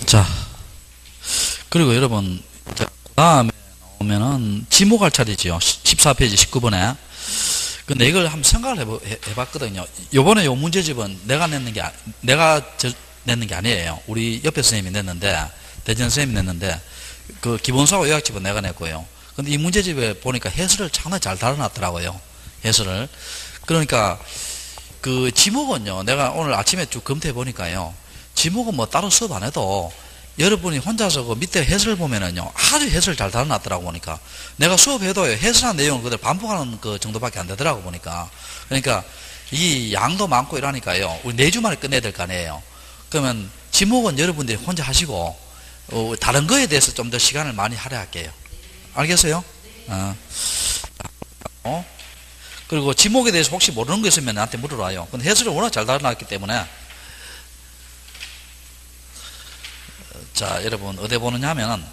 자, 그리고 여러분, 그 다음에 나오면은 지목할 차례지요. 14페이지 19번에. 근데 이걸 한번 생각을 해봤거든요. 요번에 요 문제집은 내가 냈는 게 아니에요. 우리 옆에 선생님이 냈는데, 대전 선생님이 냈는데, 그 기본수하고 요약집은 내가 냈고요. 근데 이 문제집에 보니까 해설을 상당히 잘 달아놨더라고요. 해설을. 그러니까, 그 지목은요, 내가 오늘 아침에 쭉 검토해 보니까요, 지목은 뭐 따로 수업 안 해도 여러분이 혼자서 그 밑에 해설 보면은요, 아주 해설 잘 달아놨더라고 보니까. 내가 수업해도 해설한 내용을 그대로 반복하는 그 정도밖에 안 되더라고 보니까. 그러니까 이 양도 많고 이러니까요, 우리 4주 만에 끝내야 될 거 아니에요. 그러면 지목은 여러분들이 혼자 하시고, 다른 거에 대해서 좀 더 시간을 많이 할애할게요. 알겠어요? 그리고 지목에 대해서 혹시 모르는 거 있으면 나한테 물어봐요. 근데 해설을 워낙 잘 달아놨기 때문에. 자, 여러분, 어디 보느냐 하면은,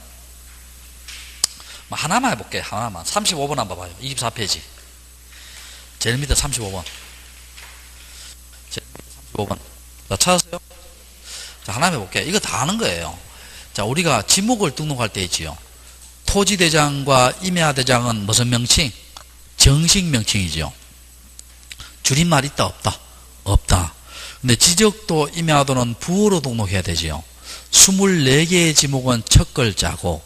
하나만 해볼게요. 하나만. 35번 한번 봐요. 24페이지. 제일 밑에 35번. 제일 밑에 35번. 자, 찾았어요? 자, 하나만 해볼게요. 이거 다 아는 거예요. 자, 우리가 지목을 등록할 때 있지요. 토지대장과 임야대장은 무슨 명칭? 정식 명칭이죠. 줄임말 있다, 없다? 없다. 근데 지적도, 임야도는 부호로 등록해야 되지요. 24개의 지목은 첫 글자고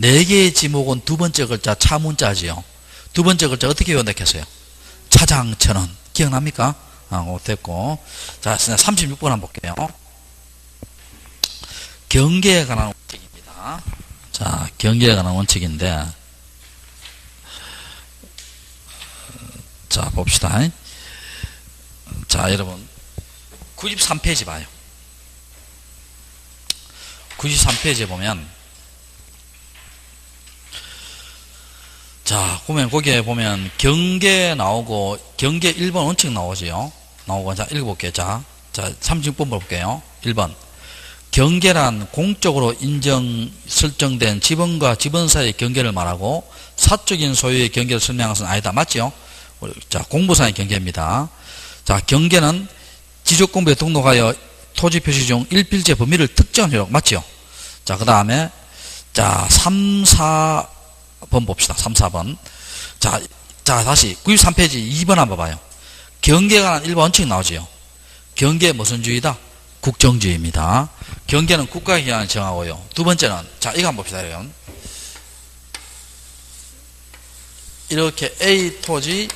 4개의 지목은 두 번째 글자 차문자지요. 두 번째 글자 어떻게 요약했어요? 차장천은. 기억납니까? 됐고. 자, 36번 한번 볼게요. 경계에 관한 원칙입니다. 자, 경계에 관한 원칙인데, 자, 봅시다. 자, 여러분 93페이지 봐요. 93페이지에 보면, 자, 보면, 거기에 보면, 경계 나오고, 경계 1번 원칙 나오지요. 나오고, 자, 읽어볼게요. 자, 36번 볼게요. 1번. 경계란 공적으로 설정된 지번과 지번 사이의 경계를 말하고, 사적인 소유의 경계를 설명하는 것은 아니다. 맞죠? 자, 공부상의 경계입니다. 자, 경계는 지적공부에 등록하여 토지 표시 중 1필지 범위를 특정한 효력. 맞죠? 자, 그 다음에, 자, 3, 4번 봅시다. 3, 4번. 자, 다시 93페이지 2번 한번 봐요. 경계에 관한 1번 원칙 나오지요. 경계 무슨 주의다? 국정주의입니다. 경계는 국가기관을 정하고요. 두 번째는, 자, 이거 한번 봅시다. 여러분. 이렇게 A 토지,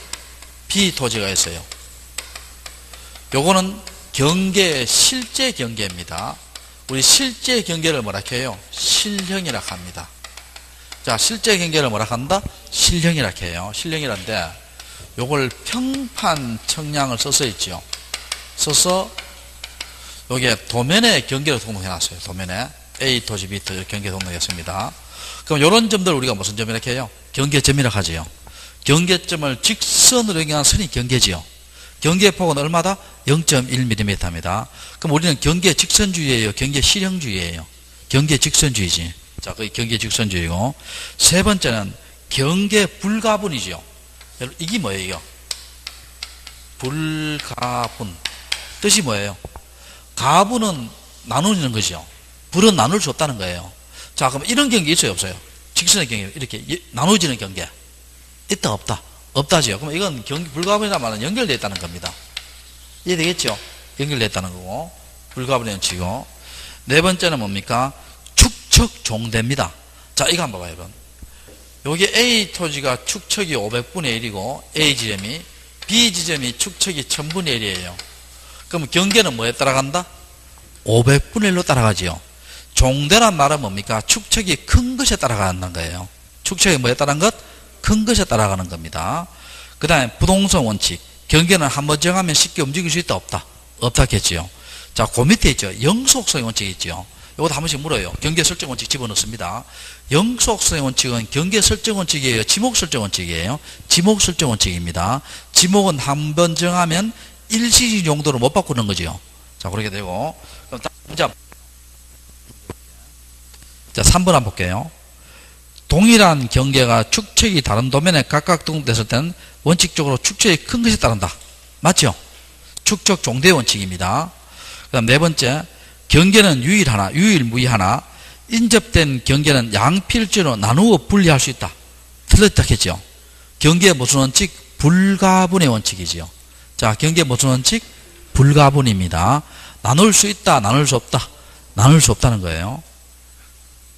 B 토지가 있어요. 요거는 경계의 실제 경계입니다. 우리 실제 경계를 뭐라 해요? 실형이라 합니다. 자, 실제 경계를 뭐라 한다? 실형이라 해요. 실형이란데, 요걸 평판 청량을 써서 있죠. 써서, 여기에 도면에 경계를 등록해놨어요. 도면에. A 토지, B 토지 경계 등록했습니다. 그럼 요런 점들 우리가 무슨 점이라 해요? 경계점이라 하지요. 경계점을 직선으로 연결한 선이 경계지요. 경계 폭은 얼마다? 0.1mm입니다. 그럼 우리는 경계 직선주의예요? 경계 실형주의예요? 경계 직선주의지. 자, 그게 경계 직선주의고. 세 번째는 경계 불가분이죠. 이게 뭐예요, 이거? 불가분. 뜻이 뭐예요? 가분은 나누는 거죠. 불은 나눌 수 없다는 거예요. 자, 그럼 이런 경계 있어요, 없어요? 직선의 경계, 이렇게 나누어지는 경계. 있다, 없다? 없다지요. 그럼 이건 불가분이라는 말은 연결되어 있다는 겁니다. 이해되겠죠? 연결되어 있다는 거고. 불가분의 원칙이고. 네 번째는 뭡니까? 축척 종대입니다. 자, 이거 한번 봐요, 여러분. 여기 A 토지가 축척이 500분의 1이고, A 지점이, B 지점이 축척이 1000분의 1이에요. 그럼 경계는 뭐에 따라간다? 500분의 1로 따라가지요. 종대란 말은 뭡니까? 축척이 큰 것에 따라가는 거예요. 축척이 뭐에 따른 것? 큰 것에 따라가는 겁니다. 그 다음에 부동성 원칙. 경계는 한번 정하면 쉽게 움직일 수 있다, 없다? 없다겠지요. 자, 그 밑에 있죠. 영속성의 원칙이 있죠. 이것도 한 번씩 물어요. 경계 설정 원칙 집어넣습니다. 영속성의 원칙은 경계 설정 원칙이에요? 지목 설정 원칙이에요? 지목 설정 원칙입니다. 지목은 한 번 정하면 일시적 용도로 못 바꾸는 거죠. 자, 그렇게 되고. 그럼 자, 3번 한번 볼게요. 동일한 경계가 축척이 다른 도면에 각각 등록됐을 때는 원칙적으로 축척이 큰 것에 따른다. 맞죠? 축척 종대 원칙입니다. 그 다음 네 번째, 경계는 유일무이하나 인접된 경계는 양필지로 나누어 분리할 수 있다. 틀렸다 했죠. 경계의 무슨 원칙? 불가분의 원칙이지요. 자, 경계의 무슨 원칙? 불가분입니다. 나눌 수 있다, 나눌 수 없다. 나눌 수 없다는 거예요.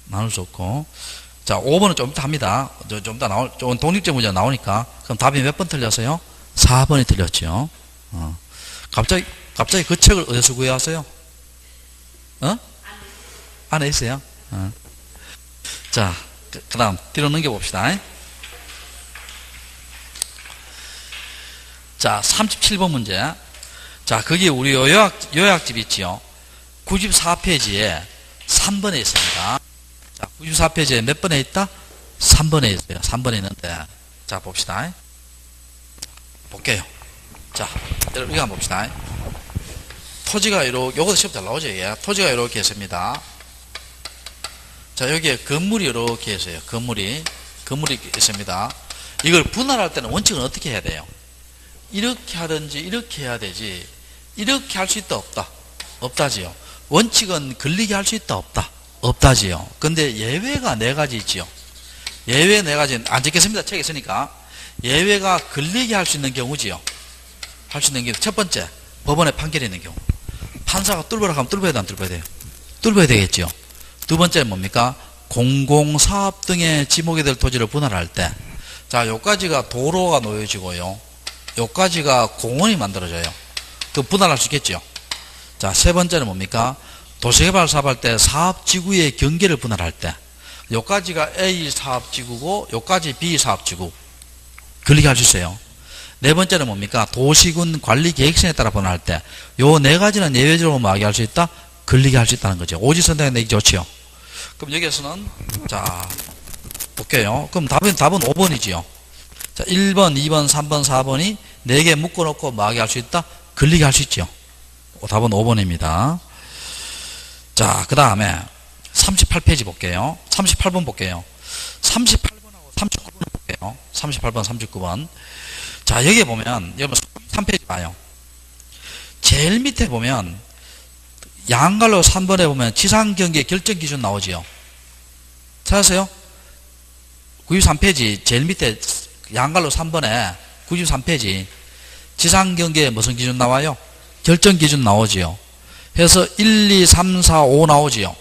나눌 수 없고. 자, 5번은 좀 이따 합니다. 좀 이따 좀 독립적 문제가 나오니까. 그럼 답이 몇 번 틀렸어요? 4번이 틀렸죠. 갑자기 그 책을 어디서 구해왔어요? 안에 있어요? 자, 그 다음, 뒤로 넘겨봅시다. 자, 37번 문제. 자, 거기 우리 요약집 있지요? 94페이지에 3번에 있습니다. 자, 94페이지에 몇 번에 있다? 3번에 있어요. 3번에 있는데. 자, 봅시다. 볼게요. 자, 여러분, 이거 한번 봅시다. 토지가 이렇게, 요것도 시험 잘 나오죠, 이게. 토지가 이렇게 있습니다. 자, 여기에 건물이 이렇게 있어요. 건물이 있습니다. 이걸 분할할 때는 원칙은 어떻게 해야 돼요? 이렇게 하든지, 이렇게 해야 되지. 이렇게 할 수 있다, 없다? 없다지요. 원칙은 걸리게 할 수 있다, 없다? 없다지요. 근데 예외가 4가지 있지요. 예외 4가지는 안 적겠습니다. 책에 있으니까. 예외가 걸리게 할 수 있는 경우지요. 할 수 있는 경우. 첫 번째, 법원에 판결이 있는 경우. 판사가 뚫으라고 하면 뚫어야 돼, 안 뚫어야 돼요? 뚫어야 되겠죠. 두 번째는 뭡니까? 공공사업 등의 지목이 될 토지를 분할할 때. 자, 요까지가 도로가 놓여지고요. 요까지가 공원이 만들어져요. 그 분할할 수 있겠죠. 자, 세 번째는 뭡니까? 도시개발 사업할 때 사업지구의 경계를 분할할 때. 요까지가 A 사업지구고, 요까지 B 사업지구. 걸리게 할 수 있어요. 네 번째는 뭡니까? 도시군 관리 계획성에 따라 분할할 때. 요 4가지는 예외적으로 뭐하게 할 수 있다? 걸리게 할 수 있다는 거죠. 오지선택 내기 좋지요. 그럼 여기에서는, 자, 볼게요. 그럼 답은 5번이지요. 자, 1번, 2번, 3번, 4번이 4개 묶어놓고 뭐하게 할 수 있다? 걸리게 할 수 있죠. 답은 5번입니다. 자, 그 다음에 38페이지 볼게요. 38번 볼게요. 38번하고 39번을 볼게요. 38번, 39번. 자, 여기에 보면, 여러분 3페이지 봐요. 제일 밑에 보면, 양갈로 3번에 보면 지상경계 결정기준 나오지요. 찾았어요? 93페이지, 제일 밑에 양갈로 3번에 93페이지. 지상경계에 무슨 기준 나와요? 결정기준 나오지요. 그래서 1, 2, 3, 4, 5 나오지요.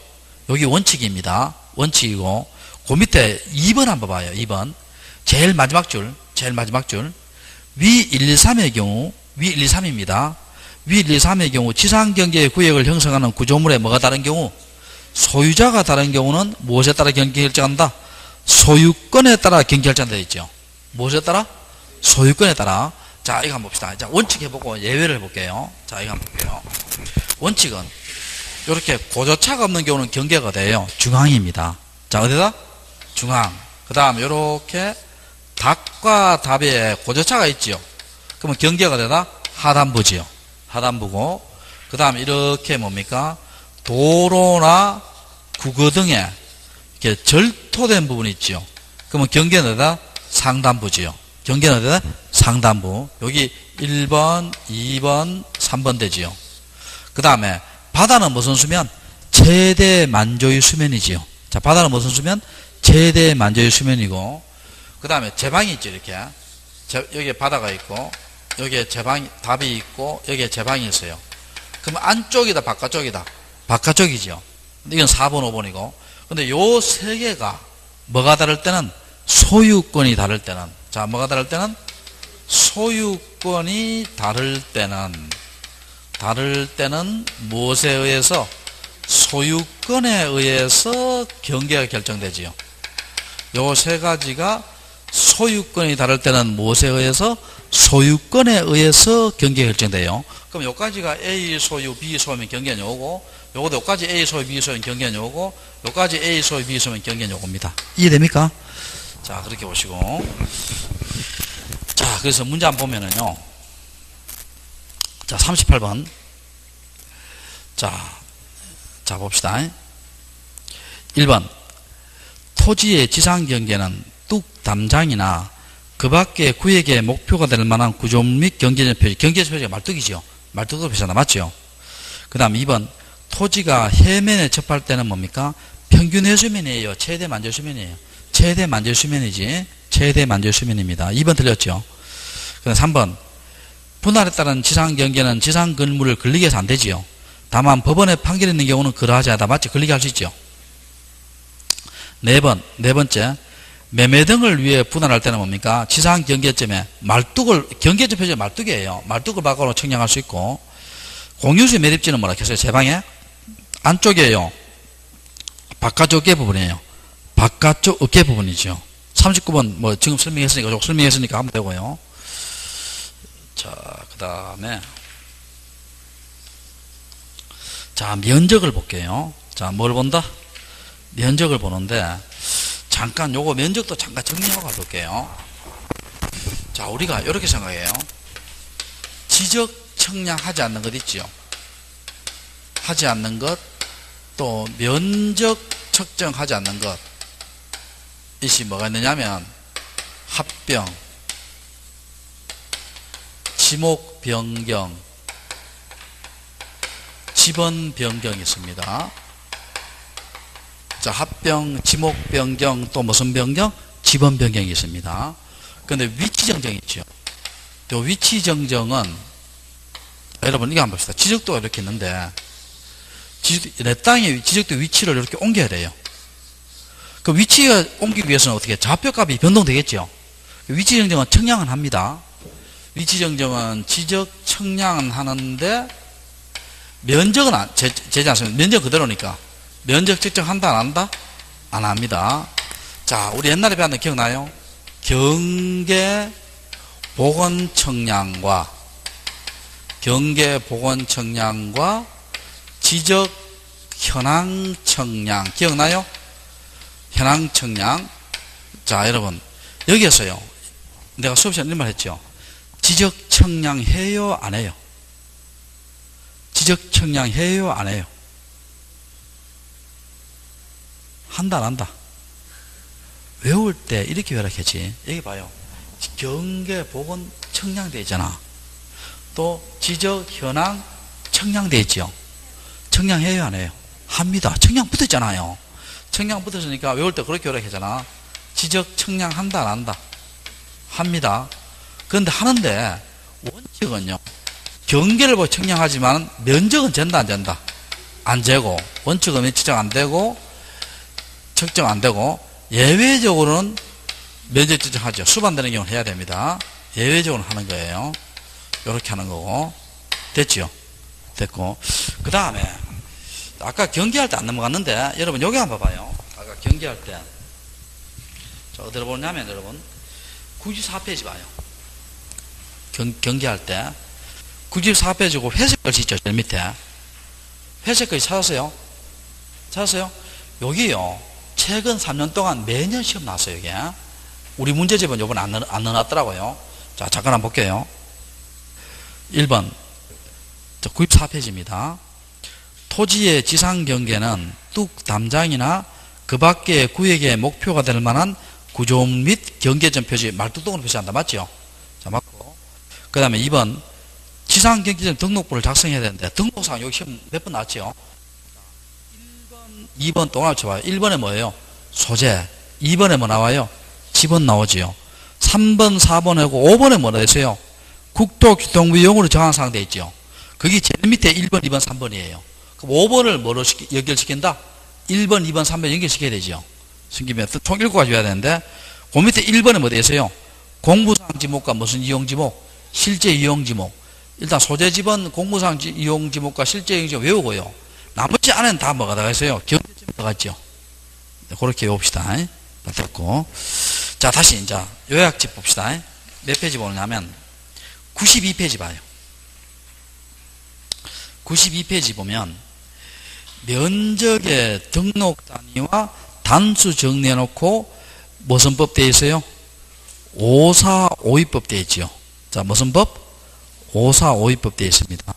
여기 원칙입니다. 원칙이고, 그 밑에 2번 한번 봐요. 2번. 제일 마지막 줄. 위 1, 2, 3의 경우, 위 1, 2, 3입니다. 위 1, 2, 3의 경우 지상경계 구역을 형성하는 구조물에 뭐가 다른 경우? 소유자가 다른 경우는 무엇에 따라 경계 결정한다? 소유권에 따라 경계 결정되어 있죠. 무엇에 따라? 소유권에 따라. 자, 이거 한번 봅시다. 자, 원칙 해보고 예외를 해볼게요. 자, 이거 한번 볼게요. 원칙은 이렇게 고저차가 없는 경우는 경계가 돼요. 중앙입니다. 자, 어디다? 중앙. 그 다음 이렇게 닭과 답에 고저차가 있지요. 그러면 경계가 되다? 하단부지요. 하단부고, 그 다음 이렇게 뭡니까? 도로나 국어 등에 이렇게 절토된 부분이 있지요. 그러면 경계는 어디다? 상단부지요. 경계는 어디다? 상단부. 여기 1번, 2번, 3번 되지요. 그 다음에 바다는 무슨 수면? 최대 만조의 수면이지요. 자, 바다는 무슨 수면? 최대 만조의 수면이고, 그 다음에 제방이 있죠. 이렇게 여기에 바다가 있고, 여기에 제방이, 답이 있고, 여기에 제방이 있어요. 그럼 안쪽이다, 바깥쪽이다? 바깥쪽이죠. 이건 4번, 5번이고. 근데 요 세 개가 뭐가 다를 때는? 소유권이 다를 때는. 자, 뭐가 다를 때는? 소유권이 다를 때는 무엇에 의해서? 소유권에 의해서 경계가 결정되지요. 요 세 가지가 소유권이 다를 때는 무엇에 의해서? 소유권에 의해서 경계가 결정돼요. 그럼 요까지가 A 소유, B 소유면 경계는 요거고, 요것도 요까지 A 소유, B 소유면 경계는 요거고, 요까지 A 소유, B 소유면 경계는 요겁니다. 이해됩니까? 자, 그렇게 보시고. 자, 그래서 문제 한번 보면은요. 자, 38번. 자, 봅시다. 1번. 토지의 지상경계는 뚝담장이나 그 밖의 구역의 목표가 될 만한 구조물 및 경계적 표시. 경계적 표시가 말뚝이죠. 말뚝으로 표시한다. 맞죠? 그 다음 2번. 토지가 해면에 접할 때는 뭡니까? 평균 해수면이에요. 최대 만재수면이에요. 최대 만재수면이지. 최대 만재수면입니다. 2번 틀렸죠. 그다음 3번. 분할에 따른 지상 경계는 지상 건물을 걸리게 해서 안 되지요. 다만 법원에 판결이 있는 경우는 그러하지 않다. 맞지? 걸리게 할 수 있죠. 4번. 네 번째. 매매 등을 위해 분할할 때는 뭡니까? 지상 경계점에 말뚝을, 경계점 표시가 말뚝이에요. 말뚝을 바꿔로 측량할 수 있고, 공유수 매립지는 뭐라 했어요? 제 방에? 안쪽이에요. 바깥쪽 어깨 부분이에요. 바깥쪽 어깨 부분이죠. 39번 뭐 지금 설명했으니까 하면 되고요. 자, 그 다음에 자, 면적을 볼게요. 자, 뭘 본다? 면적을 보는데 잠깐 요거 면적도 잠깐 정리하고 가볼게요. 자, 우리가 이렇게 생각해요. 지적 측량하지 않는 것 있지요. 하지 않는 것, 또 면적 측정하지 않는 것. 이시 뭐가 있느냐면 합병, 지목 변경, 지번 변경이 있습니다. 자, 합병, 지목 변경, 또 무슨 변경? 지번 변경이 있습니다. 그런데 위치 정정이 있죠. 또 위치 정정은 여러분 이거 한번 봅시다. 지적도가 이렇게 있는데 내 땅에 지적도 위치를 이렇게 옮겨야 돼요. 그 위치가 옮기기 위해서는 어떻게 좌표값이 변동되겠죠. 위치 정정은 측량은 합니다. 위치 정정은 지적 측량은 하는데 면적은 재지 않습니다. 면적 그대로니까. 면적 측정한다 안 한다? 안 합니다. 자, 우리 옛날에 배웠는 거 기억나요? 경계 복원 측량과 지적 현황 측량 기억나요? 현황 측량. 자, 여러분 여기에서요 내가 수업 시간에 이런 말 했죠. 지적 측량 해요 안 해요? 지적 측량 해요 안 해요? 한다 안 한다? 외울 때 이렇게 외우라겠지. 여기 봐요. 경계 복원 측량되어 있잖아. 또 지적 현황 측량되어 있죠. 측량해요 안 해요? 합니다. 측량 붙었잖아요. 측량 붙었으니까 외울 때 그렇게 외우라 했잖아. 지적 측량한다 안 한다? 합니다. 그런데 하는데 원칙은요, 경계를 보고 측량하지만 면적은 잰다 안 잰다? 안 재고, 원칙은 측정 안 되고 측정 안 되고, 예외적으로는 면적 측정하죠. 수반되는 경우는 해야 됩니다. 예외적으로는 하는 거예요. 이렇게 하는 거고. 됐죠? 됐고. 그 다음에 아까 경계할 때 안 넘어갔는데 여러분 여기 한번 봐봐요. 아까 경계할 때 자, 어디로 보냐면 여러분 94페이지 봐요. 경계할 때 94페이지고 회색 글씨 있죠. 제일 밑에 회색 글씨 찾았어요? 찾았어요? 여기요 최근 3년 동안 매년 시험 나왔어요. 이게 우리 문제집은 요번에 안 넣어놨더라고요. 자, 잠깐 한번 볼게요. 1번 94페이지입니다. 토지의 지상 경계는 뚝 담장이나 그 밖의 구역의 목표가 될 만한 구조물 및 경계점 표시, 말뚝등으로 표시한다. 맞죠? 자, 맞고. 그 다음에 2번 지상 경계점 등록부를 작성해야 되는데 등록상 여기 시험 몇 번 나왔죠? 1번, 2번 또 나와봐요. 1번에 뭐예요? 소재. 2번에 뭐 나와요? 지번 나오지요. 3번, 4번하고 5번에 뭐라 했어요? 국토교통부용으로 정한사항 되어 있죠. 그게 제일 밑에 1번, 2번, 3번이에요. 그럼 5번을 뭐로 연결시킨다? 1번, 2번, 3번 연결시켜야 되죠. 숨기면 총 7가지 줘야 되는데, 그 밑에 1번에 뭐 되어 있어요? 공부상 지목과 무슨 이용 지목? 실제 이용 지목. 일단 소재 지번, 공부상 이용 지목과 실제 이용 지목 외우고요. 나머지 안에는 다 뭐가 들어가 있어요? 경계점이 들어가 있죠. 그렇게 외웁시다. 됐고. 자, 다시 이제 요약집 봅시다. 몇 페이지 보냐면 92페이지 봐요. 92페이지 보면 면적의 등록 단위와 단수 정리해 놓고 무슨 법 되어 있어요? 5452법 되어 있죠. 자, 무슨 법? 5452법 되어 있습니다.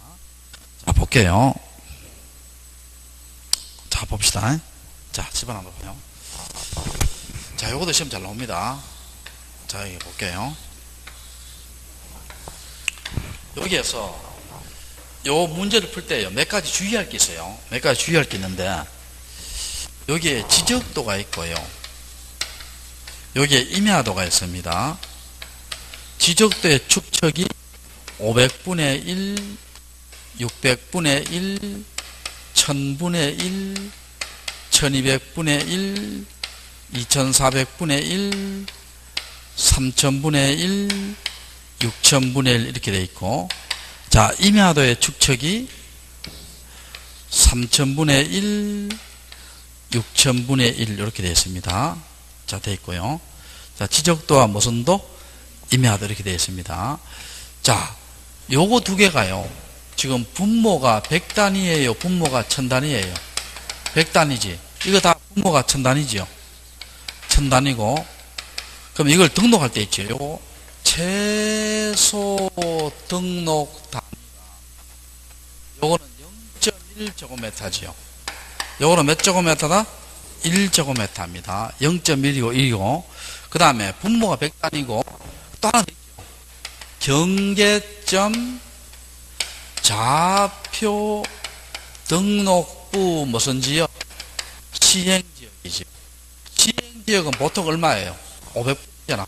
자, 볼게요. 자, 봅시다. 자, 집어넣어 봐요. 자, 요것도 시험 잘 나옵니다. 자, 여기 볼게요. 여기에서 요 문제를 풀 때요, 몇 가지 주의할 게 있어요. 몇 가지 주의할 게 있는데, 여기에 지적도가 있고요. 여기에 임야도가 있습니다. 지적도의 축척이 500분의 1, 600분의 1, 1000분의 1, 1200분의 1, 2400분의 1, 3000분의 1, 6000분의 1 이렇게 되어 있고, 자, 임야도의 축척이 3000분의 1, 6000분의 1 이렇게 되어 있습니다. 자, 되어 있고요. 자, 지적도와 모선도, 임야도 이렇게 되어 있습니다. 자, 요거 두 개가요, 지금 분모가 100단위예요, 분모가 1000단위예요? 100단위지. 이거 다 분모가 1000단위지요. 1000단위고, 그럼 이걸 등록할 때 있죠. 요거 최소 등록 단위가, 요거는 0.1제곱미터지요. 요거는 몇 제곱미터다? 1제곱미터입니다. 0.1이고 1이고, 그 다음에 분모가 100단위고, 또 하나 더 있죠. 경계점 좌표 등록부 무슨 지역? 시행지역이죠. 시행지역은 보통 얼마예요? 500분이잖아.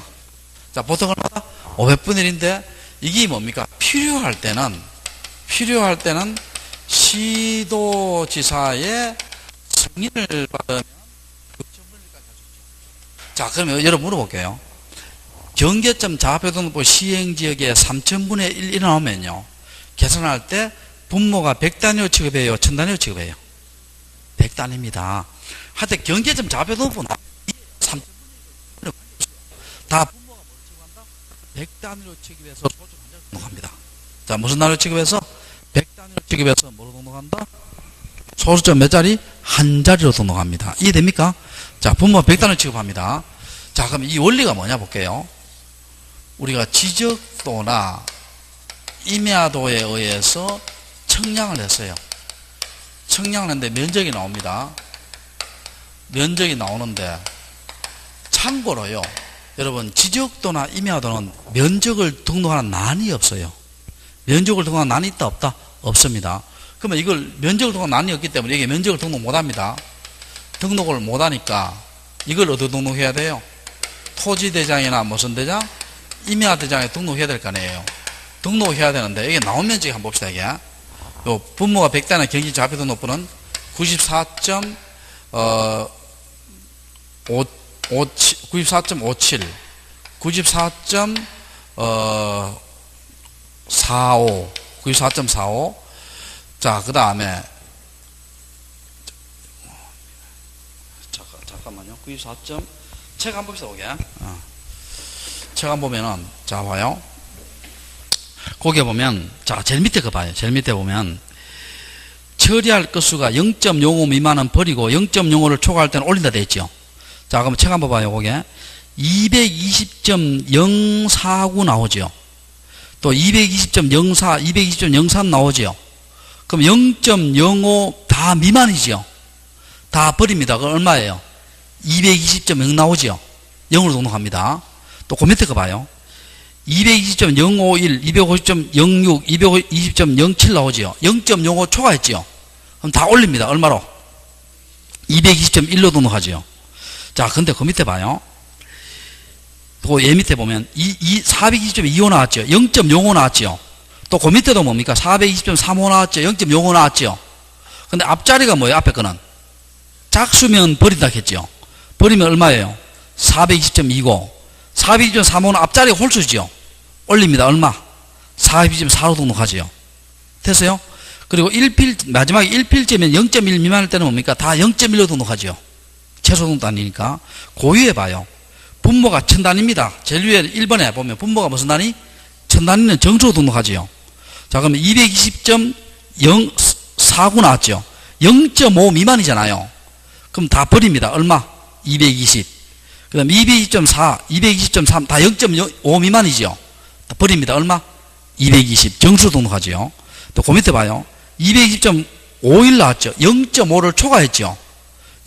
자, 보통 얼마다? 500분의 1인데, 이게 뭡니까? 필요할 때는 시도지사의 승인을 받으면 6,000분일까지 할 수 있죠. 자, 그러면 여러분 물어볼게요. 경계점 좌표 등록부 시행지역에 3000분의 1 나오면요, 계산할 때 분모가 100단위로 취급해요, 1000단위로 취급해요? 100단위입니다. 하여튼 경계점 좌표 등록부 3000분의 1 다 분모가 뭘 취급한다? 100단위로 취급해서 소주 한 잔을 등록합니다. 자, 무슨 단위로 취급해서? 100단위로 취급해서 뭐로 등록한다? 소수점 몇 자리? 한 자리로 등록합니다. 이해됩니까? 자, 분모가 100단위로 취급합니다. 자, 그럼 이 원리가 뭐냐 볼게요. 우리가 지적도나 임야도에 의해서 청량을 했어요. 청량을 했는데 면적이 나옵니다. 면적이 나오는데, 참고로요, 여러분, 지적도나 임야도는 면적을 등록하는 난이 없어요. 면적을 등록하는 난이 있다 없다? 없습니다. 그러면 이걸 면적을 등록하는 난이 없기 때문에 이게 면적을 등록 못합니다. 등록을 못하니까 이걸 어디 등록해야 돼요? 토지대장이나 무슨 대장? 임야대장에 등록해야 될 거 아니에요. 등록해야 되는데, 이게 나온 면적이 한번 봅시다. 이게 요 분모가 100단위 경기 좌표 등록부는 94.57, 94.45. 자, 그 다음에, 잠깐만요. 94. 책 한번 봅시다, 거기. 책 한번 보면은, 자, 봐요. 거기에 보면, 자, 제일 밑에 거 봐요. 제일 밑에 보면, 처리할 건수가 0.05 미만은 버리고 0.05를 초과할 때는 올린다 돼 있죠. 자, 그럼 책 한번 봐요, 거기에. 220.049 나오죠. 또 220.04, 220.03 나오죠. 그럼 0.05 다 미만이죠. 다 버립니다. 그럼 얼마예요? 220.0 나오죠. 0으로 등록합니다. 또 그 밑에 거 봐요. 220.051, 250.06, 220.07 나오죠. 0.05 초과했죠. 그럼 다 올립니다. 얼마로? 220.1로 등록하죠. 자, 근데 그 밑에 봐요. 또 얘 밑에 보면 420.25 나왔죠. 0.05 나왔죠. 또 그 밑에도 뭡니까? 420.35 나왔죠. 0.05 나왔죠. 근데 앞자리가 뭐예요? 앞에 거는 작수면 버린다 했죠. 버리면 얼마예요? 420.29. 420.35는 앞자리가 홀수죠. 올립니다. 얼마? 420.4로 등록하죠. 됐어요? 그리고 마지막에 1필지면 0.1 미만일 때는 뭡니까? 다 0.1로 등록하죠. 최소 등록 단위니까. 그 위에 봐요. 분모가 1000단위입니다. 제일 위에 1번에 보면 분모가 무슨 단위? 1000단위는 정수로 등록하지요. 자, 그러면 220.049 나왔죠. 0.5 미만이잖아요. 그럼 다 버립니다. 얼마? 220. 그 다음 220.4, 220.3 다 0.5 미만이죠. 다 버립니다. 얼마? 220. 정수로 등록하지요. 또 그 밑에 봐요. 220.51 나왔죠. 0.5를 초과했죠.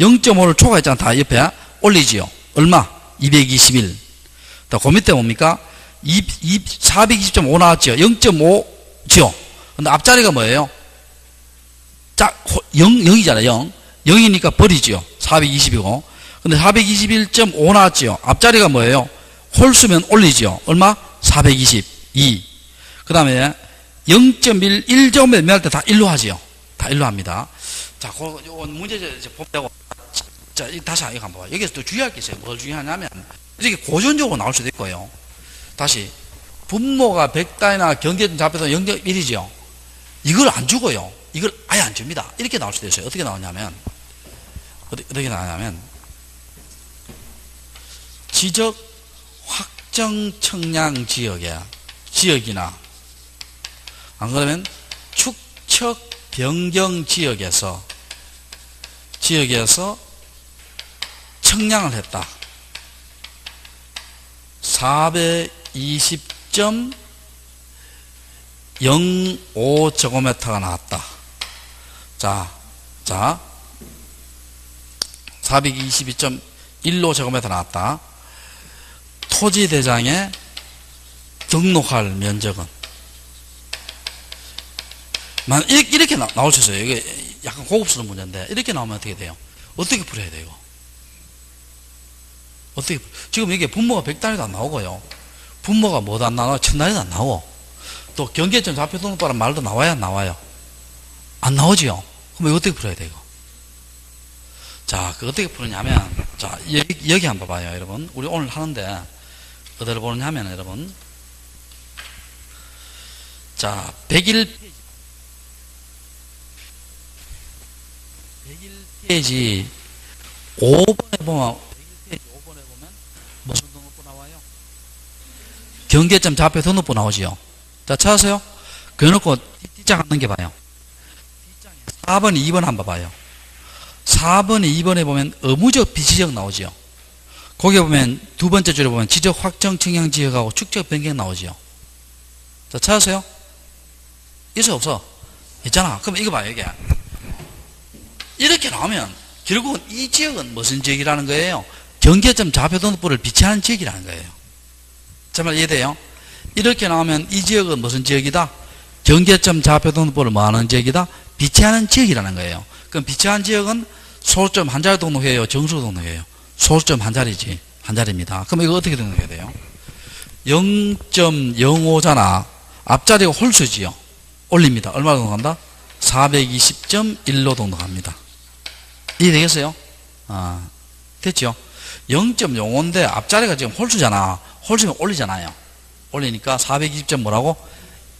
0.5를 초과했잖아. 다 옆에 올리지요. 얼마? 221. 또 그 밑에 뭡니까? 420.5 나왔죠. 0.5죠. 근데 앞자리가 뭐예요? 0이잖아요. 0. 0이니까 버리지요. 420이고. 근데 421.5 나왔지요. 앞자리가 뭐예요? 홀수면 올리지요. 얼마? 422. 그 다음에 0.1, 1제곱미터 매할 때 다 1로 하지요. 다 1로 합니다. 자, 요건 문제 보고. 자, 다시 이거 한번 봐요. 여기서 또 주의할 게 있어요. 뭘 주의하냐면, 이렇게 고전적으로 나올 수도 있고요. 다시. 분모가 100단이나 경계점 잡혀서 0.1이죠. 이걸 안 주고요. 이걸 아예 안 줍니다. 이렇게 나올 수도 있어요. 어떻게 나오냐면, 지적 확정 청량 지역이나, 안 그러면 축척 변경 지역에서 청량을 했다. 420.05제곱미터가 나왔다. 자, 422.15제곱미터 나왔다. 토지대장에 등록할 면적은 이렇게 나올 수 있어요. 이게 약간 고급스러운 문제인데 이렇게 나오면 어떻게 돼요? 어떻게 풀어야 돼요? 지금 이게 분모가 100단위도 안 나오고요. 분모가 뭐도 안 나와요? 1000단위도 안 나오고 또 경계점 좌표 등록도란 말도 나와야 안 나와요? 안 나오지요? 그럼 이거 어떻게 풀어야 돼요? 자, 그 어떻게 푸느냐면, 자, 여기 한번 봐봐요, 여러분. 우리 오늘 하는데, 어디를 보느냐면, 여러분. 자, 101페이지 5번에 보면, 101페이지 5번에 보면, 무슨 등록부 나와요? 경계점 좌표 등록부 나오지요? 자, 찾으세요? 그래놓고, 뒷장 안 넘겨봐요. 4번, 2번 한번 봐요. 4번에 2번에 보면 의무적 비지적 나오지요. 거기에 보면 두 번째 줄에 보면 지적 확정 청량 지역하고 축적 변경 나오지요. 자, 찾으세요? 있어 없어? 있잖아. 그럼 이거 봐요. 이게 이렇게 나오면 결국은 이 지역은 무슨 지역이라는 거예요? 경계점 좌표 등록부를 비치하는 지역이라는 거예요. 제 말 이해돼요? 이렇게 나오면 이 지역은 무슨 지역이다? 경계점 좌표 등록부를 뭐하는 지역이다? 비치하는 지역이라는 거예요. 그럼 비치한 지역은 소수점 한 자리 등록해요? 정수 등록해요? 소수점 한 자리지. 한 자리입니다. 그럼 이거 어떻게 등록해야 돼요? 0.05잖아. 앞자리가 홀수지요. 올립니다. 얼마로 등록한다? 420.1로 등록합니다. 이해되겠어요? 됐죠? 0.05인데 앞자리가 지금 홀수잖아. 홀수면 올리잖아요. 올리니까 420점 뭐라고?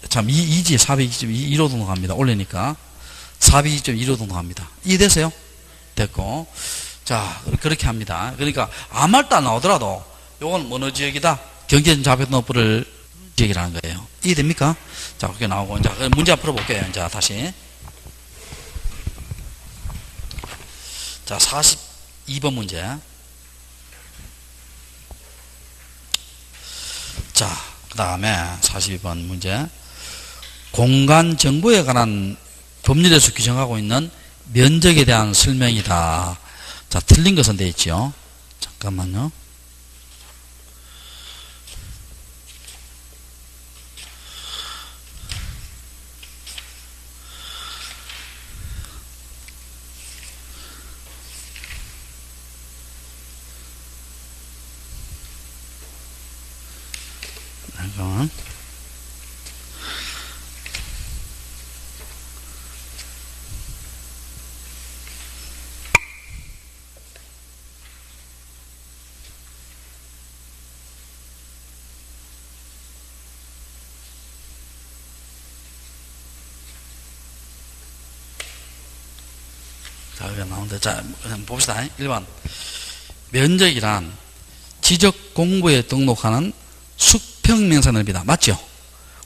참, 2지 420.2로 등록합니다. 올리니까 420.2로 등록합니다. 이해되세요? 됐고. 자, 그렇게 합니다. 그러니까 아무 말도 안 나오더라도 요건 어느 지역이다? 경계점 좌표 등록부를 지역이라는 거예요. 이해됩니까? 자, 그렇게 나오고. 자, 문제 한번 풀어볼게요. 자, 다시. 자, 42번 문제. 자, 그 다음에 42번 문제. 공간 정보에 관한 법률에서 규정하고 있는 면적에 대한 설명이다. 자, 틀린 것은 되어 있죠. 잠깐만요. 잠깐만. 자, 여기가 나오는데, 자, 봅시다. 1번. 면적이란 지적 공부에 등록하는 수평면사 넓이다. 맞죠?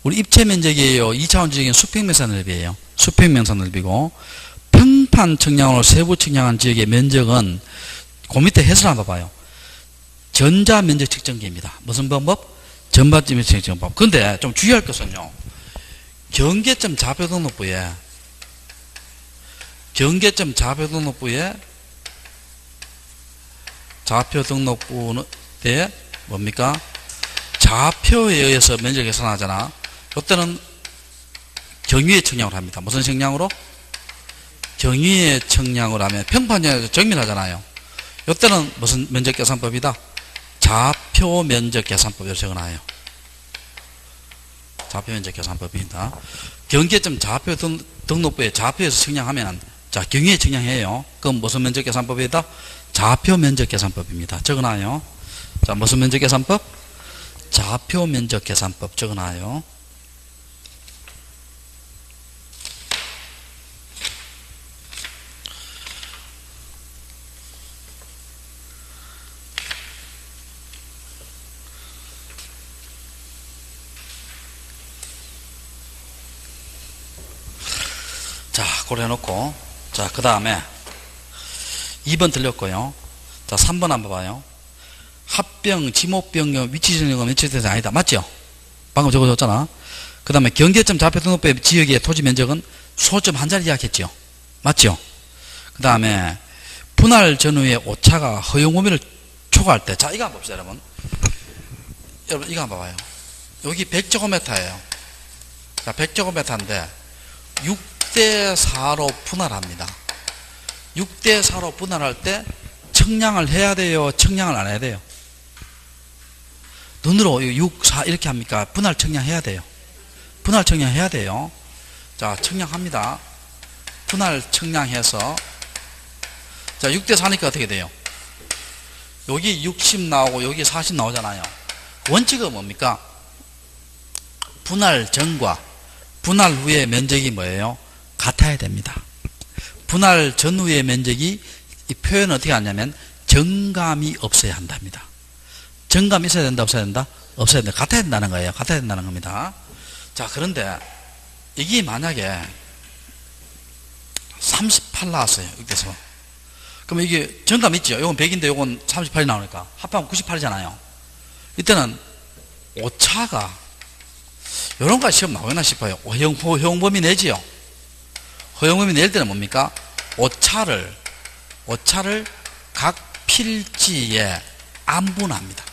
우리 입체 면적이에요? 2차원적인 수평면사 넓이에요. 수평면사 넓이고, 평판 측량으로 세부 측량한 지역의 면적은 그 밑에 해설 한번 봐요. 전자면적 측정기입니다. 무슨 방법? 전반점의 측정법. 근데 좀 주의할 것은요. 경계점 좌표 등록부에 좌표 등록부에 뭡니까? 좌표에 의해서 면적 계산하잖아. 이때는 경위의 청량으로 합니다. 무슨 청량으로? 경위의 청량으로 하면 평판전에서 정밀하잖아요. 이때는 무슨 면적계산법이다? 좌표 면적계산법으로 적어놔요. 좌표 면적계산법입니다. 경계점 좌표 등록부에 좌표에서 청량하면 자 경위에 청량해요. 그럼 무슨 면적계산법이다? 좌표 면적계산법입니다. 적어놔요. 자 무슨 면적계산법? 좌표 면적계산법 적어놔요. 자, 그걸 해놓고, 자, 그 다음에 2번 들렸고요. 자, 3번 한번 봐요. 합병, 지목변경, 위치정령은 면적대상 아니다. 맞죠? 방금 적어줬잖아. 그 다음에 경계점 좌표 등록부의 지역의 토지 면적은 소점 한 자리 이야기했죠. 맞죠? 그 다음에 분할 전후에 오차가 허용 범위를 초과할 때, 자, 이거 한번 봅시다, 여러분. 여러분, 이거 한번 봐요. 여기 100제곱미터예요. 자, 100제곱미터인데, 6대4로 분할합니다. 6대4로 분할할 때 청량을 해야 돼요? 청량을 안 해야 돼요? 눈으로 6, 4 이렇게 합니까? 분할 청량해야 돼요. 분할 청량해야 돼요. 자, 청량합니다. 분할 청량해서 자, 6대4니까 어떻게 돼요? 여기 60 나오고 여기 40 나오잖아요. 원칙은 뭡니까? 분할 전과 분할 후의 면적이 뭐예요? 같아야 됩니다. 분할 전후의 면적이 이 표현을 어떻게 하냐면 정감이 없어야 한답니다. 정감이 있어야 된다, 없어야 된다? 없어야 된다. 같아야 된다는 거예요. 같아야 된다는 겁니다. 자, 그런데 이게 만약에 38 나왔어요. 여기서. 그럼 이게 정감 있죠? 이건 100인데 이건 38이 나오니까 합하면 98이잖아요. 이때는 오차가 이런 거 시험 나오나 싶어요. 허용범위 내지요. 허용범위 낼 때는 뭡니까? 오차를 각 필지에 안분합니다.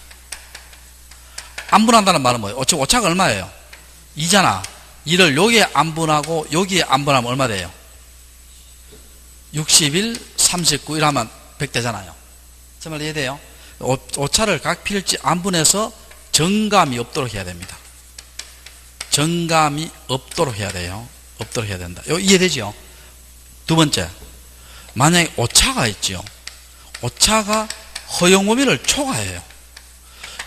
안분한다는 말은 뭐예요? 오차가 얼마예요? 2잖아. 2를 여기에 안분하고 여기에 안분하면 얼마 돼요? 61, 39 이러면 100 되잖아요. 제 말 이해돼요? 오차를 각 필지 안분해서 정감이 없도록 해야 됩니다. 정감이 없도록 해야 돼요. 없도록 해야 된다. 이해되죠? 두 번째, 만약에 오차가 있죠. 오차가 허용 범위를 초과해요.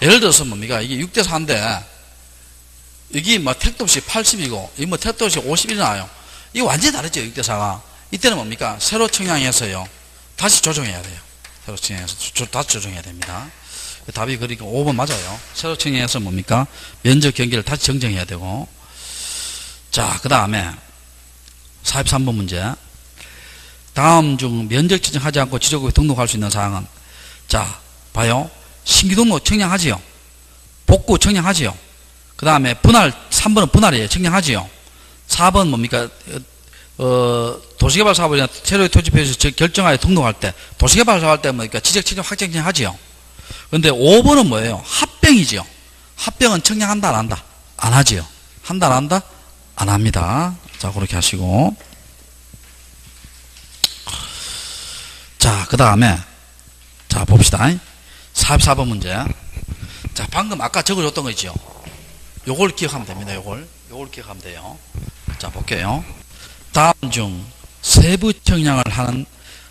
예를 들어서 뭡니까? 이게 6대4인데 여기 뭐 택도 없이 80이고 여기 뭐 택도 없이 51이 나와요. 이거 완전히 다르죠. 6대4가. 이때는 뭡니까? 새로 청량해서요. 다시 조정해야 돼요. 새로 청량해서 다시 조정해야 됩니다. 답이 그러니까 5번 맞아요. 새로 청량해서 뭡니까? 면적 경계를 다시 정정해야 되고. 자, 그 다음에 43번 문제. 다음 중 면적 지정하지 않고 지적구에 등록할 수 있는 사항은, 자, 봐요. 신규 등록 청량하지요. 복구 청량하지요. 그 다음에 분할, 3번은 분할이에요. 청량하지요. 4번 뭡니까? 도시개발 사업이나 새로의 토지 표시에서 결정하여 등록할 때, 도시개발 사업할 때 뭡니까? 지적 청량, 확정 청량하지요. 그런데 5번은 뭐예요? 합병이지요. 합병은 청량한다, 안 한다? 안 하지요. 한다, 안 한다? 안 합니다. 자, 그렇게 하시고. 자, 그 다음에, 자, 봅시다. 44번 문제. 자, 방금 아까 적어줬던 거 있죠? 요걸 기억하면 됩니다. 요걸 기억하면 돼요. 자, 볼게요. 다음 중 세부 청량을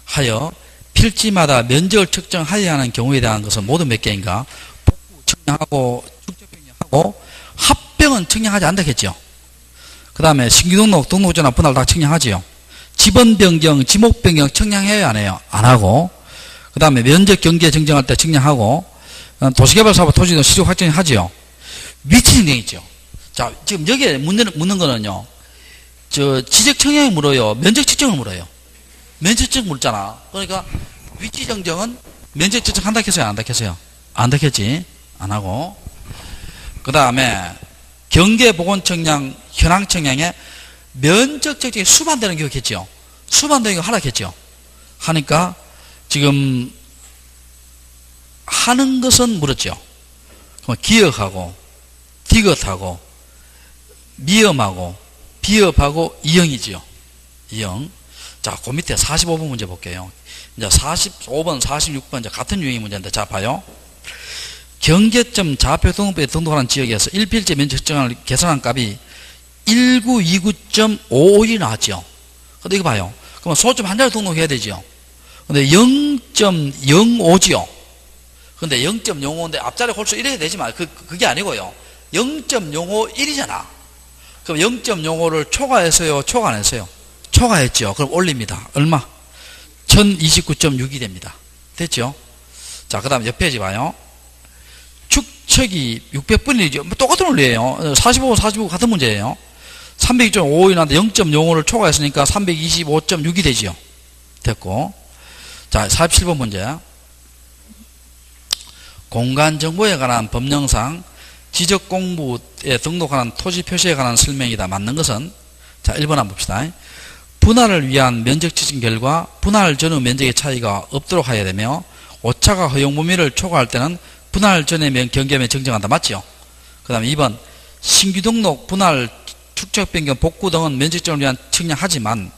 하여 필지마다 면적을 측정하여야 하는 경우에 대한 것은 모두 몇 개인가? 복구 청량하고 축적 변경하고 합병은 청량하지 않다겠죠. 그 다음에 신규 등록, 등록전화 분할 다 청량하지요. 지번 변경, 지목 변경 청량해야 안 해요? 안 하고. 그 다음에 면적 경계 정정할 때 청량하고, 도시개발 사업 토지도 시적 확정이 하지요. 위치 정정 있죠. 자, 지금 여기에 묻는 거는요, 지적 청량이 물어요? 면적 측정을 물어요? 면적 측정 묻잖아. 그러니까 위치 정정은 면적 측정 한다 했어요? 안 한다 했어요? 안 한다 했지? 안 하고. 그 다음에 경계 보건 청량, 현황 청량에 면적 측정이 수반되는 경우겠죠. 수반되는 거 하라겠죠. 하니까 지금 하는 것은 물었죠. 기억하고 디귿하고 미음하고 비읍하고 이형이지요. 이형. 자, 그 밑에 45번 문제 볼게요. 이제 45번, 46번 이제 같은 유형의 문제인데, 자, 봐요. 경계점 좌표 등록부에 등록하는 지역에서 1필지 면적 측정을 계산한 값이 1929.55이 나왔죠. 근데 이거 봐요. 그러면 소점 한 자리 등록해야 되죠. 근데 0.05지요. 근데 0.05인데 앞자리 홀수 이래야 되지만 그게 아니고요. 0.051이잖아. 그럼 0.05를 초과했어요? 초과 안 했어요? 초과했죠. 그럼 올립니다. 얼마? 1029.6이 됩니다. 됐죠? 자, 그 다음 옆 페이지 봐요. 축척이 600분이죠. 똑같은 원리예요. 45, 45 같은 문제예요. 302.55이 나는데 0.05를 초과했으니까 325.6이 되지요. 됐고. 자, 47번 문제. 공간정보에 관한 법령상 지적공부에 등록하는 토지 표시에 관한 설명이다. 맞는 것은? 자, 1번 한번 봅시다. 분할을 위한 면적 지정 결과 분할 전후 면적의 차이가 없도록 하여야 되며 오차가 허용 범위를 초과할 때는 분할 전의 경계면 정정한다. 맞죠? 그 다음에 2번 신규 등록, 분할, 축척 변경, 복구 등은 면적 지정을 위한 측량하지만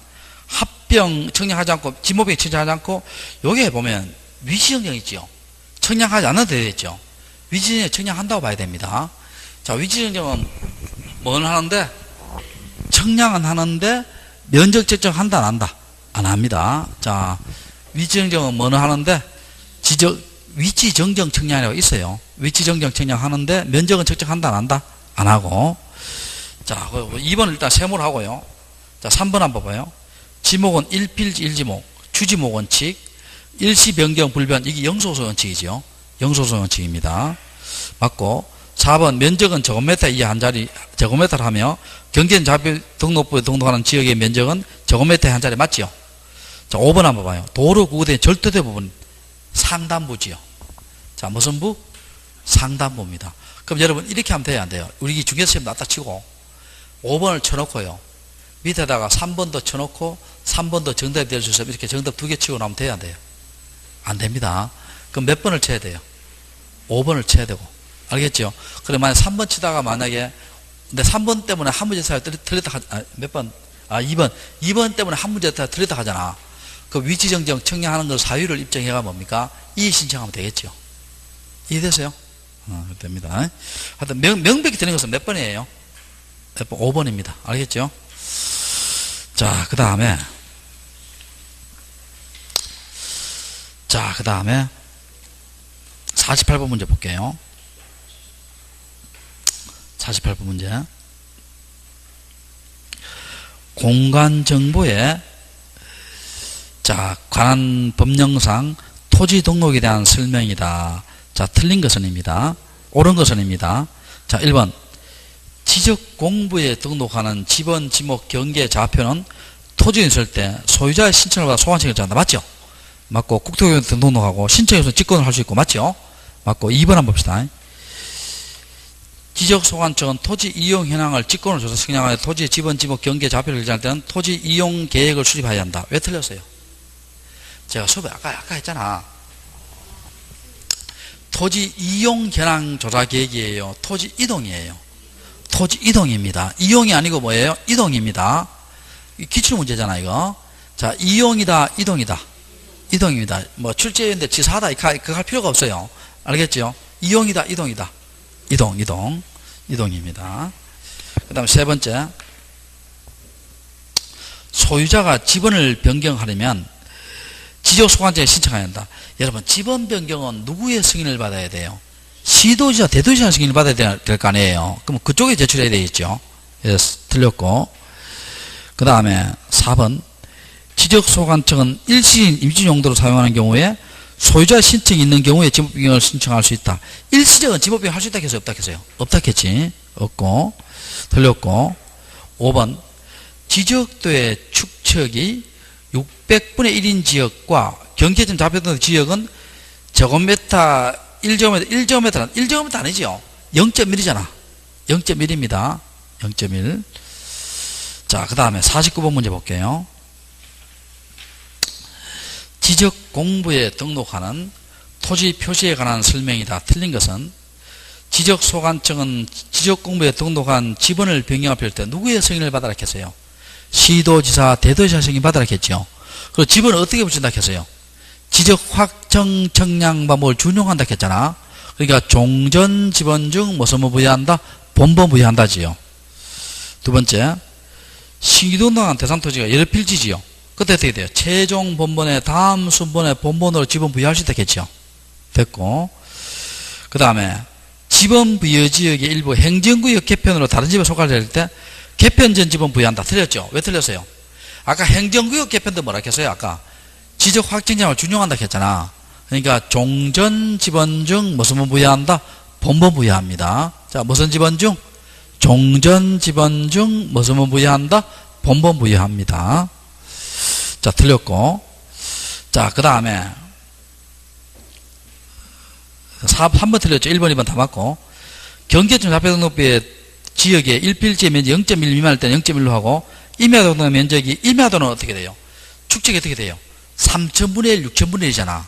합병 측량하지 않고 지모병 측량하지 않고 여기에 보면 위치 정정 있지요. 측량하지 않아도 되겠죠. 위치 정정 측량한다고 봐야 됩니다. 자, 위치 정정은 뭘 하는데? 측량은 하는데 면적 측정한다 안 한다? 안 합니다. 자, 위치 정정은 뭐는 하는데 위치 정정 측량이라고 있어요. 위치 정정 측량하는데 면적은 측정한다 안 한다? 안 하고. 자, 2번 일단 세모를 하고요. 자, 3번 한번 봐봐요. 지목은 1필지 1지목, 주지목 원칙, 일시 변경 불변, 이게 영소소 원칙이죠. 영소소 원칙입니다. 맞고. 4번 면적은 제곱미터 이하 한 자리, 제곱미터를 하며 경계는 좌표 등록부에 등록하는 지역의 면적은 제곱미터에 한 자리. 맞죠? 자, 5번 한번 봐요. 도로 구구된 절도대 부분 상단부지요. 자, 무슨 부? 상단부입니다. 그럼 여러분 이렇게 하면 돼야 안 돼요? 우리 중개시험 놨다 치고 5번을 쳐놓고요. 밑에다가 3번도 쳐놓고 3번도 정답이 될 수 있으면 이렇게 정답 2개 치고 나오면 돼야 안 돼요? 안 됩니다. 그럼 몇 번을 쳐야 돼요? 5번을 쳐야 되고. 알겠죠? 그래, 만약 3번 치다가 만약에, 근데 3번 때문에 한 문제 사이 틀렸다, 몇 번? 2번. 2번 때문에 한 문제 틀렸다 하잖아. 그 위치정정 측량하는 걸 사유를 입증해가 뭡니까? 이의 신청하면 되겠죠. 이해되세요? 됩니다. 하여튼, 명백히 되는 것은 몇 번이에요? 몇 번? 5번입니다. 알겠죠? 자, 그 다음에, 48번 문제 볼게요. 48번 문제. 공간정보에 관한 법령상 토지 등록에 대한 설명이다. 자, 틀린 것은입니다. 옳은 것은입니다. 자, 1번 지적공부에 등록하는 지번, 지목, 경계, 좌표는 토지에 있을 때 소유자의 신청을 받아 소관청을 정한다. 맞죠? 맞고 국토교육 등록하고 신청해서 직권을 할 수 있고. 맞죠? 맞고. 2번 한번 봅시다. 지적소관청은 토지 이용 현황을 직권을 줘서 측량하여 토지의 지번, 지목, 경계, 좌표를 결정할 때는 토지 이용 계획을 수립해야 한다. 왜 틀렸어요? 제가 수업에 아까 했잖아. 토지 이용 현황 조사 계획이에요. 토지 이동이에요. 토지 이동입니다. 이용이 아니고 뭐예요? 이동입니다. 기출문제잖아, 이거. 자, 이용이다, 이동이다. 이동입니다. 뭐 출제인데 지사하다 그거 할 필요가 없어요. 알겠죠? 이용이다, 이동이다. 이동입니다. 그 다음 세 번째, 소유자가 지번을 변경하려면 지적소관청에 신청해야 한다. 여러분, 지번 변경은 누구의 승인을 받아야 돼요? 시도지사, 대도지사 승인을 받아야 될 거 아니에요. 그럼 그쪽에 제출해야 되겠죠. 그래서 틀렸고. 그 다음에 4번, 지적소관청은 일시적인 임시용도로 사용하는 경우에 소유자 신청이 있는 경우에 지목변경을 신청할 수 있다. 일시적인 지목변경 할 수 있다 했어요? 없다 했어요? 없다 했지. 없고. 틀렸고. 5번 지적도의 축척이 600분의 1인 지역과 경계점 좌표등 지역은 제곱미터 1제곱미터 아니죠? 0.1이잖아. 0.1입니다. 0.1. 자, 그 다음에 49번 문제 볼게요. 지적공부에 등록하는 토지 표시에 관한 설명이다. 틀린 것은 지적소관청은 지적공부에 등록한 지번을 변경할 필요 때 누구의 승인을 받아라 했어요? 시도지사, 대도지사 승인 받아라 했죠. 그리고 지번을 어떻게 붙인다 했어요? 지적확정청량방법을 준용한다 했잖아. 그러니까 종전 지번 중 무슨 뭐 부여한다? 본번 부여한다지요. 두 번째, 시도등록한 대상 토지가 여러 필지지요. 그때 어떻게 돼요? 최종 본번에 다음 순번에 본번으로 지번 부여할 수 있다겠죠. 됐고, 그 다음에 지번 부여 지역의 일부 행정구역 개편으로 다른 지역에 속할 때 개편 전 지번 부여한다. 틀렸죠? 왜 틀렸어요? 아까 행정구역 개편도 뭐라 했어요? 아까 지적 확정장을 준용한다 했잖아. 그러니까 종전 지번 중 무슨 번 부여한다? 본번 부여합니다. 자, 무슨 지번 중? 종전 지번 중 무슨 번 부여한다? 본번 부여합니다. 자, 틀렸고. 자, 그 다음에 3번 틀렸죠. 1번, 2번 다 맞고. 경계점 자폐등록부의 지역의 1필지의 면적 0.1 미만일 때는 0.1로 하고, 임야도는 면적이, 임야도는 어떻게 돼요? 축적이 어떻게 돼요? 3,000분의 1, 6,000분의 1이잖아.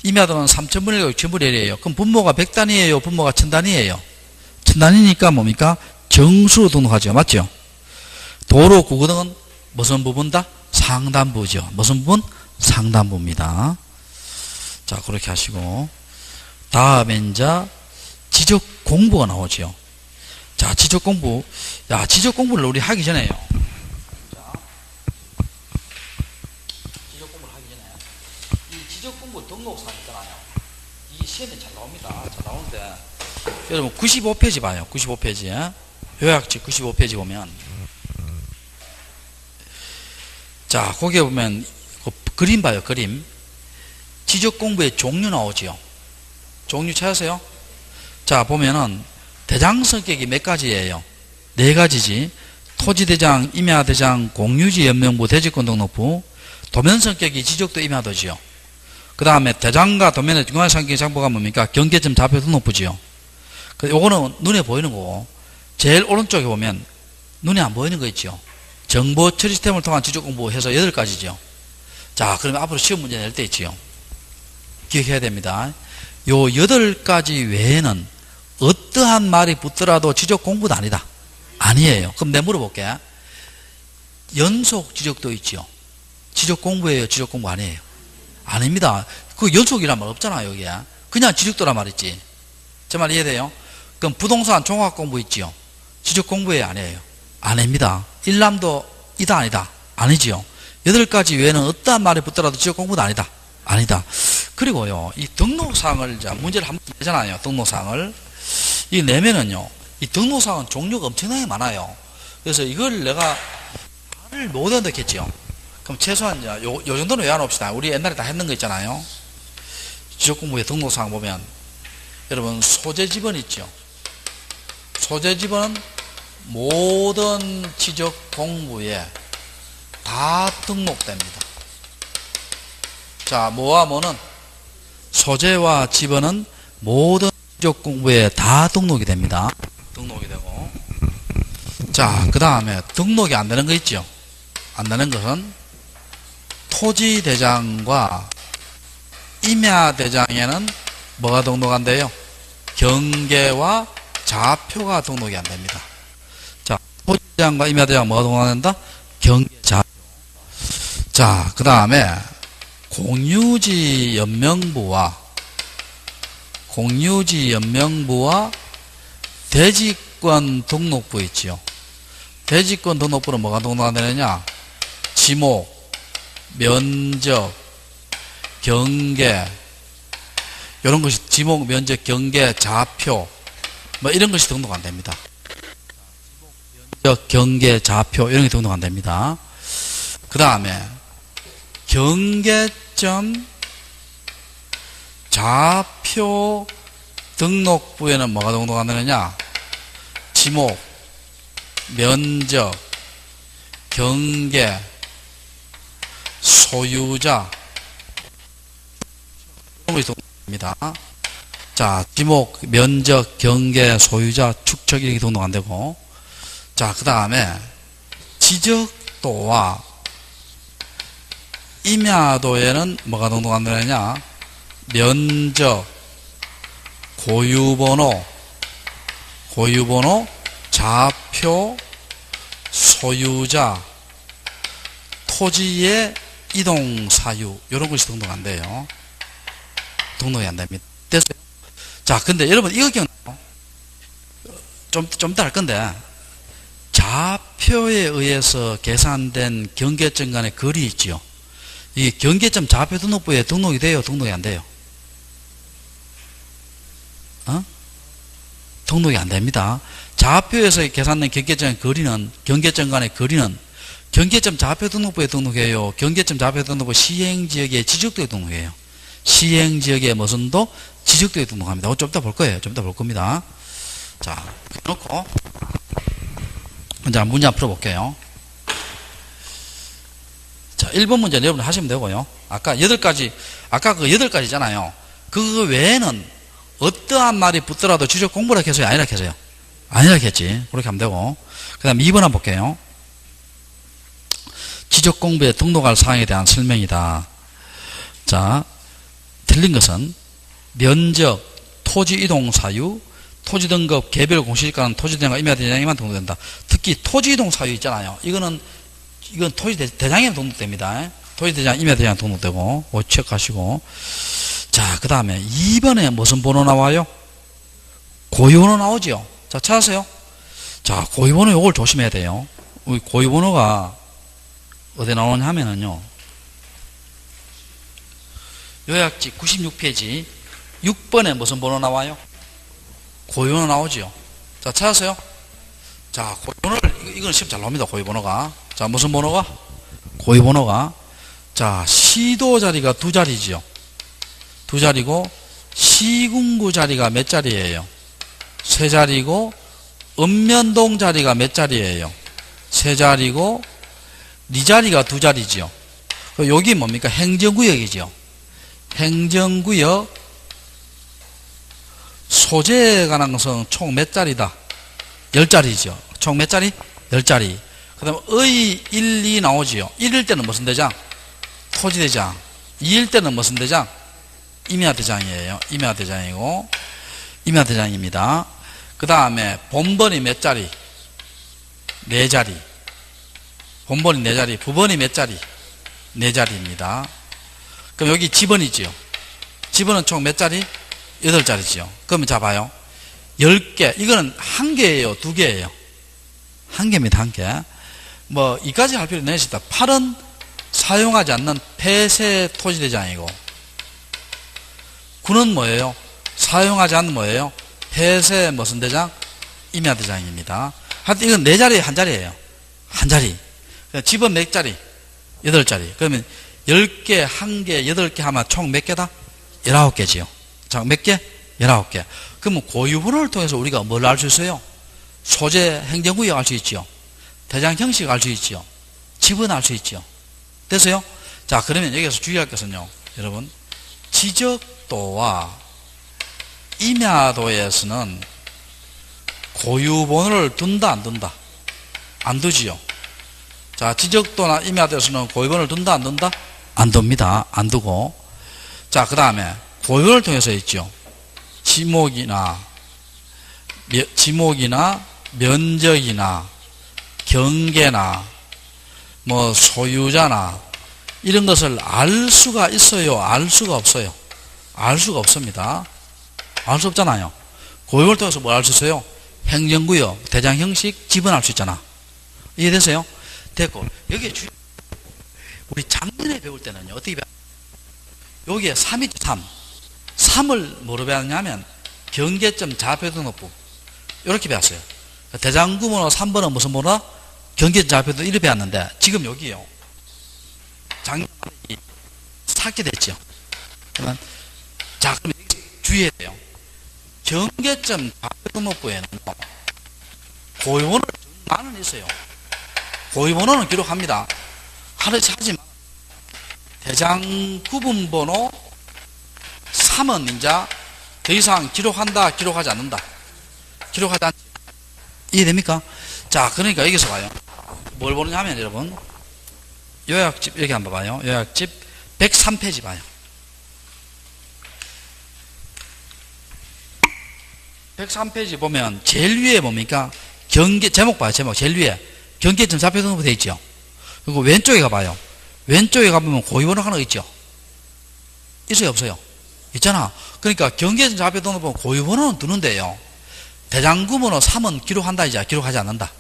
임야도는 3,000분의 1, 6,000분의 1이에요. 그럼 분모가 100단위예요? 분모가 1000단위예요? 1000단위니까 뭡니까? 정수로 등록하죠. 맞죠? 도로 구구등은 무슨 부분다? 상단부죠. 무슨 부분? 상단부입니다. 자, 그렇게 하시고. 다음에 이제 지적 공부가 나오죠. 자, 지적 공부. 야, 지적 공부를 우리 하기 전에요. 자, 지적 공부를 하기 전에 이 지적 공부 등록상 있잖아요. 이 시험에 잘 나옵니다. 잘 나오는데 여러분 95페이지 봐요. 95페이지. 요약집 95페이지 보면 자, 거기에 보면 그 그림 봐요. 그림. 지적 공부의 종류 나오지요. 종류 찾으세요. 자, 보면은 대장 성격이 몇 가지예요? 4가지지. 토지대장, 임야대장, 공유지 연명부, 대지권 등록부. 도면 성격이 지적도 임야도지요. 그 다음에 대장과 도면의 중간 성격의 장부가 뭡니까? 경계점 좌표 등록부지요. 요거는 눈에 보이는 거고, 제일 오른쪽에 보면 눈에 안 보이는 거 있죠. 정보 처리 시스템을 통한 지적 공부 해서 8가지죠. 자, 그러면 앞으로 시험 문제 낼 때 있지요. 기억해야 됩니다. 요 8가지 외에는 어떠한 말이 붙더라도 지적 공부도 아니다. 아니에요. 그럼 내가 물어볼게. 연속 지적도 있지요. 지적 공부예요? 지적 공부 아니에요? 아닙니다. 그 연속이란 말 없잖아요, 여기에. 그냥 지적도란 말 있지. 제 말 이해돼요? 그럼 부동산 종합 공부 있지요. 지적 공부예요? 아니에요? 아닙니다. 일람도 이다 아니다? 아니지요. 8가지 외에는 어떠한 말이 붙더라도 지적 공부도 아니다. 아니다. 그리고요, 이 등록사항을 이제 문제를 한번 내잖아요. 등록사항을. 이 내면은요, 이 등록사항은 종류가 엄청나게 많아요. 그래서 이걸 내가 말을 못 얻었겠지요. 그럼 최소한 이제 요 정도는 외워놓읍시다. 우리 옛날에 다 했는 거 있잖아요. 지적공부의 등록사항 보면 여러분 소재지번 있죠. 소재지번은 모든 지적공부에 다 등록됩니다. 자, 뭐와 뭐는 소재와 지번은 모든 지적공부에 다 등록이 됩니다. 등록이 되고. 자, 그 다음에 등록이 안 되는 거 있죠. 안 되는 것은 토지대장과 임야대장에는 뭐가 등록 안 돼요? 경계와 좌표가 등록이 안 됩니다. 자, 토지대장과 임야대장 뭐가 등록 안 된다? 경계, 좌표. 자, 그 다음에 공유지 연명부와 대지권 등록부 있지요. 대지권 등록부는 뭐가 등록 안 되느냐? 지목, 면적, 경계, 이런 것이 지목, 면적, 경계, 좌표, 뭐 이런 것이 등록 안 됩니다. 면적, 경계, 좌표 이런 게 등록 안 됩니다. 그 다음에 경계점 좌표 등록부에는 뭐가 등록 안 되느냐? 지목, 면적, 경계, 소유자 이런 것이 등록됩니다. 자, 지목, 면적, 경계, 소유자, 축척 이렇게 등록 안 되고. 자, 그 다음에 지적도와 임야도에는 뭐가 등록 안 되느냐? 면적, 고유번호, 고유번호, 좌표, 소유자, 토지의 이동 사유, 이런 것이 등록 안 돼요. 등록이 안 됩니다. 됐어요? 자, 근데 여러분, 이거 기억나요? 좀 이따 할 건데, 좌표에 의해서 계산된 경계점 간의 거리 있지요? 이 경계점 좌표 등록부에 등록이 돼요? 등록이 안 돼요? 등록이 안 됩니다. 좌표에서 계산된 경계점 간의 거리는 경계점 좌표 등록부에 등록해요. 경계점 좌표 등록부 시행지역의 지적도에 등록해요. 시행지역의 무슨 도? 지적도에 등록합니다. 좀 이따 볼 거예요. 좀 이따 볼 겁니다. 자, 놓고 자, 문제 한번 풀어볼게요. 자, 1번 문제는 여러분 하시면 되고요. 아까 8가지, 아까 그 8가지잖아요. 그거 외에는 어떠한 말이 붙더라도 지적 공부라 해서요? 아니라 해서요? 아니라 했지. 그렇게 하면 되고. 그 다음 2번 한번 볼게요. 지적 공부에 등록할 사항에 대한 설명이다. 자, 틀린 것은 면적, 토지 이동 사유, 토지 등급, 개별 공시지가는 토지 대장과 임야 대장에만 등록된다. 특히 토지 이동 사유 있잖아요. 이건 토지 대장에 등록됩니다. 토지 대장, 임야 대장 등록되고, 체크하시고. 자, 그 다음에 2번에 무슨 번호 나와요? 고유번호 나오죠? 자, 찾으세요. 자, 고유번호 요걸 조심해야 돼요. 우리 고유번호가 어디 나오냐 하면은요, 요약집 96페이지 6번에 무슨 번호 나와요? 고유번호 나오지요. 자, 찾으세요. 자, 고유번호를, 이건 시험 잘 나옵니다. 고유번호가. 자, 무슨 번호가? 고유번호가. 자, 시도 자리가 2자리지요. 2자리고, 시군구 자리가 몇 자리예요? 3자리고, 읍면동 자리가 몇 자리예요? 3자리고, 네 자리가 2자리지요. 여기 뭡니까? 행정구역이지요. 행정구역, 소재에 관한 것은 총 몇 자리다? 10자리죠. 총 몇 자리? 10자리. 그 다음에 의 1, 2 나오지요. 1일 때는 무슨 대장? 토지대장. 2일 때는 무슨 대장? 임야대장이에요. 임야대장이고, 임야대장입니다. 그 다음에 본번이 몇 자리? 4자리. 본번이 4자리. 부번이 몇 자리? 4자리입니다. 그럼 여기 지번이지요. 지번은 총 몇 자리? 8자리지요. 그러면 자 봐요. 10개. 이거는 1개예요? 2개예요? 1개입니다. 1개. 뭐 이까지 할 필요 내시다. 8은 사용하지 않는 폐쇄 토지대장이고, 9는 뭐예요? 사용하지 않는 뭐예요? 폐쇄 무슨 대장? 임야대장입니다. 하여튼 이건 4자리에 1자리예요. 1자리. 집은 몇 자리? 8자리. 그러면 10개, 1개, 8개 하면 총 몇 개다? 19개지요. 자, 몇 개? 19개. 그러면 고유번호를 통해서 우리가 뭘 알 수 있어요? 소재, 행정구역 알 수 있지요. 대장 형식 알 수 있지요. 집은 알 수 있지요. 됐어요? 자, 그러면 여기서 주의할 것은요, 여러분, 지적도와 임야도에서는 고유번호를 둔다, 안 둔다? 안 두지요. 자, 지적도나 임야도에서는 고유번호를 둔다, 안 둔다? 안 둡니다. 안 두고. 자, 그 다음에 고유번호를 통해서 있죠. 지목이나 면적이나 경계나 뭐 소유자나 이런 것을 알 수가 있어요? 알 수가 없어요? 알 수가 없습니다. 알 수 없잖아요. 고유번호를 통해서 뭘 알 수 있어요? 행정구역, 대장 형식, 지분 알 수 있잖아. 이해되세요? 됐고, 여기에 우리 작년에 배울 때는요, 어떻게 배웠냐? 여기에 3이죠, 3. 3을 뭐로 배웠냐면, 경계점 좌표 등록부. 이렇게 배웠어요. 대장구번호 3번은 무슨 번호다? 경계점 좌표 등록부 이렇게 배웠는데, 지금 여기요. 작년에 삭제됐죠. 그러면, 자, 그럼 주의해야 돼요. 경계점 좌표 등록부에는 고유번호를 많은 있어요. 고유번호는 기록합니다. 하지만 대장 구분번호 3은 이제 더 이상 기록한다, 기록하지 않는다. 기록하지 않지. 이해됩니까? 자, 그러니까 여기서 봐요. 뭘 보느냐 하면 여러분, 요약집 여기 한번 봐요. 요약집 103페이지 봐요. 103페이지 보면 제일 위에 뭡니까? 경계, 제목 봐요, 제목. 제일 위에. 경계점 좌표 등록부 되어 있죠. 그리고 왼쪽에 가봐요. 왼쪽에 가보면 고유번호 하나 있죠. 있어요, 없어요? 있잖아. 그러니까 경계점 좌표 등록부 고유번호는 두는데요. 대장구번호 3은 기록한다, 이제. 기록하지 않는다.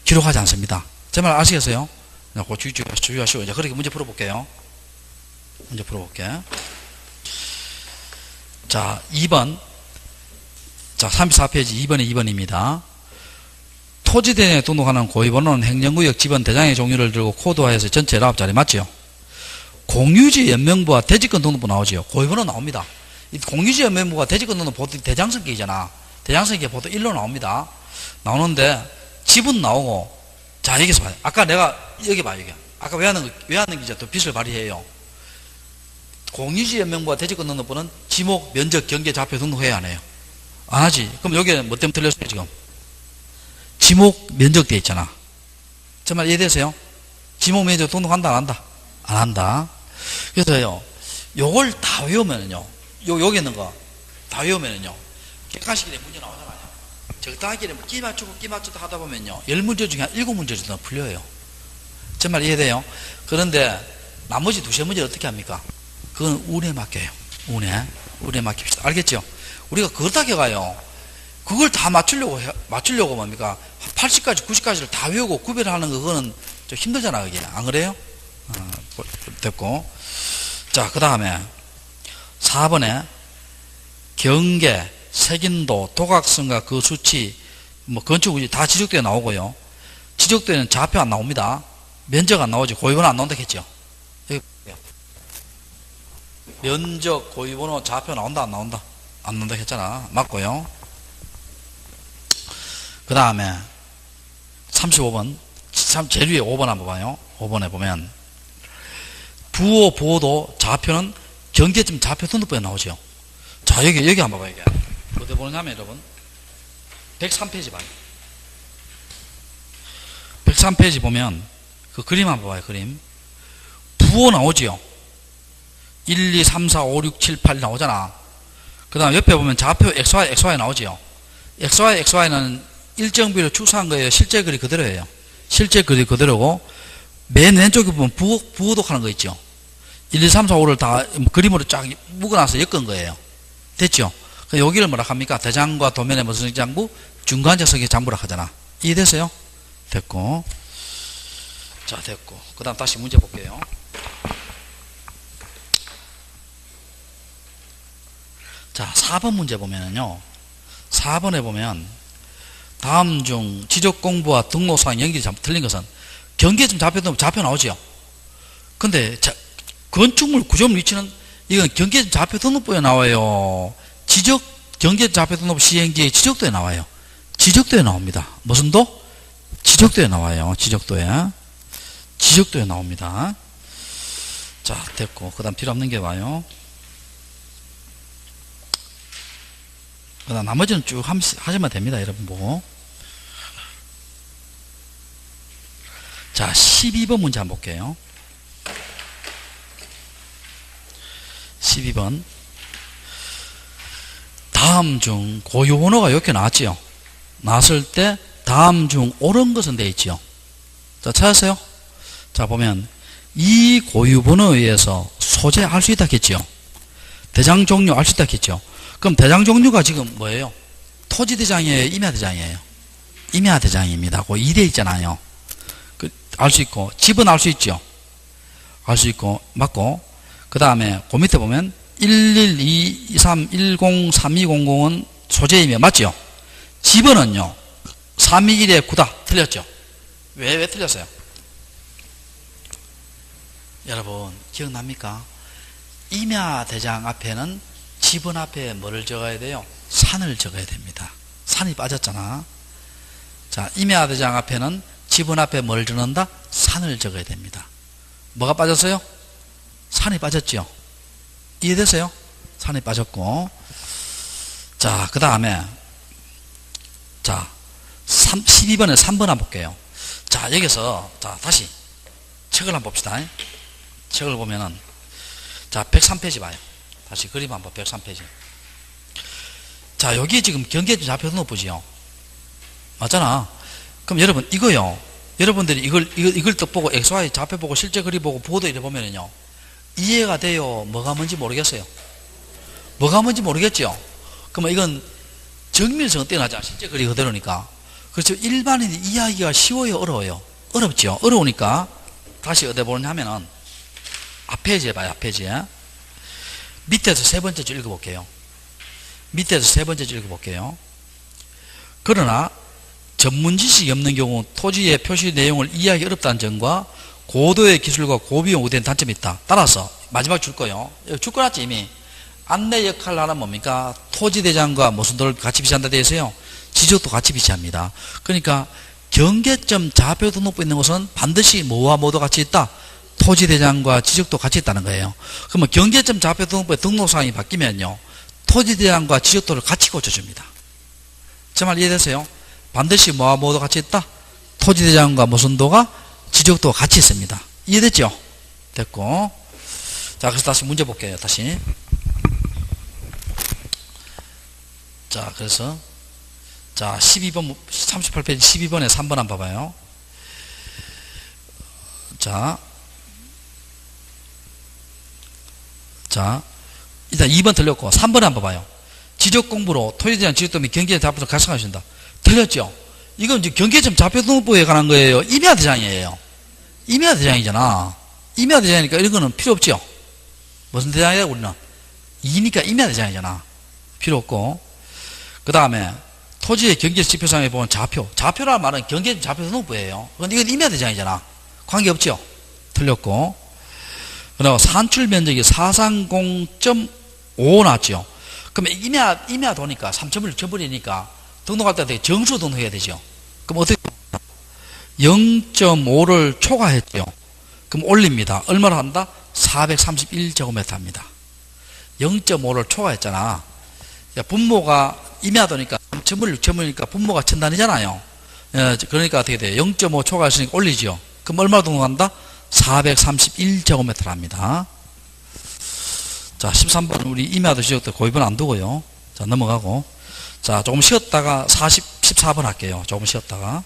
기록하지 않습니다. 제 말 아시겠어요? 주의하시고, 이제 그렇게 문제 풀어볼게요. 문제 풀어볼게. 자, 2번. 자, 34페이지 2번에 2번입니다. 토지대장에 등록하는 고유번호는 행정구역 지번 대장의 종류를 들고 코드화해서 전체 19자리 맞죠? 공유지 연명부와 대지권 등록부 나오죠. 고유번호 나옵니다. 이 공유지 연명부가 대지권 등록부 보통 대장성격이잖아. 대장성격 보통 1로 나옵니다. 나오는데 지분 나오고, 자, 여기서 봐요. 아까 내가 여기 봐요. 여기. 아까 왜 하는 게 이제 또 빛을 발휘해요. 공유지 연명부와 대지권 등록부는 지목, 면적, 경계, 좌표 등록해야 안 해요. 안 하지. 그럼 여기는 뭐 때문에 틀렸어요, 지금? 지목, 면적 돼 있잖아. 정말 이해되세요? 지목, 면적 등록한다, 안 한다? 안 한다. 그래서요, 요걸 다 외우면은요, 여기 있는 거 다 외우면은요, 객관식에 문제 나오잖아요. 적당하게 끼 맞추다 하다 보면요, 10문제 중에 한 7문제 정도 풀려요. 정말 이해돼요? 그런데 나머지 두세 문제 어떻게 합니까? 그건 운에 맡겨요. 운에 맡깁시다. 알겠죠? 우리가 그걸 다 해가요. 그걸 다 맞추려고 뭡니까? 80까지, 90까지를 다 외우고 구별하는 거, 그거는 좀 힘들잖아, 그게. 안 그래요? 됐고. 자, 그 다음에 4번에 경계, 색인도, 도각선과 그 수치, 뭐 건축우지 다 지적도에 나오고요. 지적도에는 좌표 안 나옵니다. 면적 안 나오지. 고유번호 안 나온다 했죠. 여기 면적, 고유번호, 좌표 나온다, 안 나온다? 안 나온다 했잖아. 맞고요. 그 다음에 35번, 제일 위에 5번 한번 봐요. 5번에 보면 부호, 보호도, 좌표는 경계점 좌표 등록부에 나오죠. 자, 여기 한번 봐요. 어디 보느냐면 여러분 103페이지 봐요. 103페이지 보면 그 그림 한번 봐요. 그림. 부호 나오지요. 1, 2, 3, 4, 5, 6, 7, 8 나오잖아. 그 다음 옆에 보면 좌표 XY 나오지요. XY는 일정 비로 축소한 거예요. 실제 글이 그대로예요. 실제 글이 그대로고, 맨 왼쪽에 보면 부호독 하는 거 있죠. 1, 2, 3, 4, 5를 다 그림으로 쫙 묶어놔서 엮은 거예요. 됐죠? 여기를 뭐라 합니까? 대장과 도면의 무슨 장부, 중간재석의 장부라 하잖아. 이해됐어요? 됐고. 자, 됐고. 그 다음 다시 문제 볼게요. 자, 4번 문제 보면은요, 4번에 보면 다음 중 지적 공부와 등록사항 연결이 틀린 것은 경계점 좌표 나오지요. 근데 건축물 구조물 위치는 이건 경계점 좌표 등록부에 나와요. 지적 경계점 좌표 등록부 시행지의 지적도에 나와요. 지적도에 나옵니다. 무슨 도? 지적도에 나와요. 지적도에 나옵니다. 자, 됐고. 그 다음 필요 없는 게 와요. 그 다음 나머지는 쭉 하시면 됩니다. 여러분 보고. 자, 12번 문제 한번 볼게요. 12번. 다음 중 고유번호가 이렇게 나왔지요. 나왔을 때 다음 중 옳은 것은 되어 있지요. 자, 찾았어요? 자, 보면 이 고유번호에 의해서 소재 알 수 있다 했지요. 대장 종류 알 수 있다 했죠. 그럼 대장 종류가 지금 뭐예요? 토지대장이에요? 임야대장이에요? 임야대장입니다. 그 2대 있잖아요. 알 수 있고, 집은 알 수 있죠. 알 수 있고, 맞고, 그 다음에 그 밑에 보면 11223103200은 소재임이에요. 맞죠? 집은은요, 321에 9다. 틀렸죠? 왜 틀렸어요? 여러분, 기억납니까? 임야대장 앞에는 집은 앞에 뭐를 적어야 돼요? 산을 적어야 됩니다. 산이 빠졌잖아. 자, 임야대장 앞에는 집은 앞에 뭘 적는다? 산을 적어야 됩니다. 뭐가 빠졌어요? 산이 빠졌죠. 이해됐어요? 산이 빠졌고. 자, 그 다음에 자, 12번에 3번 한번 볼게요. 자, 여기서 자, 다시 책을 한번 봅시다. 책을 보면은 자, 103페이지 봐요. 다시 그림 한번 103페이지. 자, 자, 여기 지금 경계점 좌표 등록부지요. 맞잖아. 그럼 여러분, 이거요. 여러분들이 이걸 딱 보고, XY 좌표 보고, 실제 그리 보고, 보도 이래 보면은요. 이해가 돼요? 뭐가 뭔지 모르겠어요? 뭐가 뭔지 모르겠죠? 그러면 이건 정밀성은 뛰어나지, 실제 그리 그대로니까. 그렇죠. 일반인이 이해하기가 쉬워요? 어려워요? 어렵죠. 어려우니까 다시 어디 보느냐 하면은 앞 페이지에 봐요. 앞 페이지에 밑에서 세 번째 줄 읽어볼게요. 밑에서 세 번째 줄 읽어볼게요. 그러나 전문 지식이 없는 경우 토지의 표시 내용을 이해하기 어렵다는 점과 고도의 기술과 고비용 우대한 단점이 있다. 따라서 마지막 줄 거요. 줄 거놨지 이미. 안내 역할을 하는 뭡니까? 토지대장과 모순도를 같이 비치한다 되어 있어요. 지적도 같이 비치합니다. 그러니까 경계점 좌표 등록부에 있는 것은 반드시 뭐와 뭐도 같이 있다? 토지대장과 지적도 같이 있다는 거예요. 그러면 경계점 좌표 등록부의 등록사항이 바뀌면요. 토지대장과 지적도를 같이 고쳐줍니다. 제 말 이해되세요? 반드시 뭐와 뭐도 같이 있다? 토지대장과 모순도가 지적도가 같이 있습니다. 이해됐죠? 됐고. 자, 그래서 다시 문제 볼게요. 다시. 자, 그래서 자, 12번, 38페이지 12번에 3번 한번 봐봐요. 자, 일단 2번 틀렸고 3번에 한번 봐봐요. 지적 공부로 토지대장 지적도 및 경계점 좌표를 작성하신다. 틀렸죠? 이건 이제 경계점 좌표 등록부에 관한 거예요. 임야 대장이에요. 임야 대장이잖아. 임야 대장이니까 이런 거는 필요 없죠? 무슨 대장이야, 우리는? 이니까 임야 대장이잖아. 필요 없고. 그 다음에 토지의 경계 지표상에 보면 좌표라는 말은 경계점 좌표 등록부예요. 그런데 이건 임야 대장이잖아. 관계없죠? 틀렸고. 그리고 산출 면적이 430.5 나왔죠. 그러면 임야 도니까 3,1 6,000불이니까 등록할 때 되게 정수 등록해야 되죠. 그럼 어떻게 0.5를 초과했죠. 그럼 올립니다. 얼마나 한다? 431제곱미터 합니다. 0.5를 초과했잖아. 분모가 임야도니까 3,000불 6,000불이니까 분모가 1,000단위잖아요. 그러니까 어떻게 돼요? 0.5 초과했으니까 올리죠. 그럼 얼마 등록한다? 431제곱미터를 합니다. 자, 13번 우리 임야도 지적도 고입은 안 두고요. 자, 넘어가고. 자, 조금 쉬었다가 14번 할게요. 조금 쉬었다가.